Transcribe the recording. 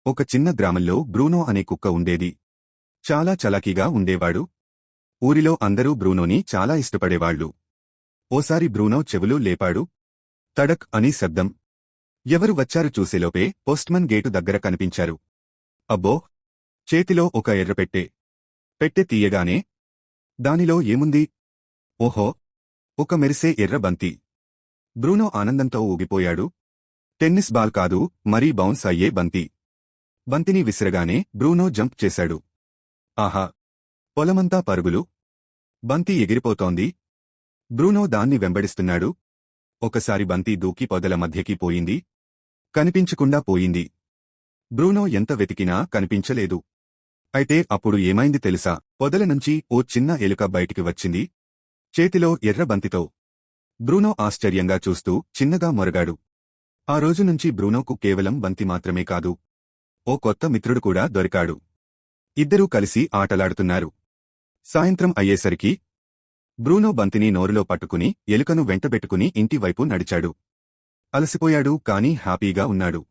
ఒక చిన్న గ్రామంలో బ్రూనో అనే కుక్క ఉండేది. చాలా చలాకీగా ఉండేవాడు. ఊరిలో అందరూ బ్రూనోని చాలా ఇష్టపడేవాళ్లు. ఓసారి బ్రూనో చెవులు లేపాడు. తడక్ అని శబ్దం. ఎవరు వచ్చారు చూసేలోపే పోస్ట్మన్ గేటు దగ్గర కనిపించారు. అబ్బో! చేతిలో ఒక ఎర్రపెట్టె. పెట్టె తీయగానే దానిలో ఏముంది? ఓహో! ఒక మెరిసే ఎర్ర బంతి. బ్రూనో ఆనందంతో ఊగిపోయాడు. టెన్నిస్ బాల్ కాదు, మరీ బౌన్స్ అయ్యే బంతి. బంతిని విసిరగానే బ్రూనో జంప్ చేశాడు. ఆహా! పొలమంతా పరుగులు. బంతి ఎగిరిపోతోంది. బ్రూనో దాన్ని వెంబడిస్తున్నాడు. ఒకసారి బంతి దూకి పొదల మధ్యకి పోయింది. కనిపించకుండా పోయింది. బ్రూనో ఎంత వెతికినా కనిపించలేదు. అయితే అప్పుడు ఏమైంది తెలుసా? పొదల నుంచి ఓ చిన్న ఎలుక బయటికి వచ్చింది. చేతిలో ఎర్ర బంతితో. బ్రూనో ఆశ్చర్యంగా చూస్తూ చిన్నగా మొరగాడు. ఆ రోజునుంచి బ్రూనోకు కేవలం బంతి మాత్రమే కాదు, ఓ కొత్త మిత్రుడు కూడా దొరికాడు. ఇద్దరూ కలిసి ఆటలాడుతున్నారు. సాయంత్రం అయ్యేసరికి బ్రూనో బంతిని నోరులో పట్టుకుని ఎలుకను వెంటబెట్టుకుని ఇంటివైపు నడిచాడు. అలసిపోయాడు, కానీ హ్యాపీగా ఉన్నాడు.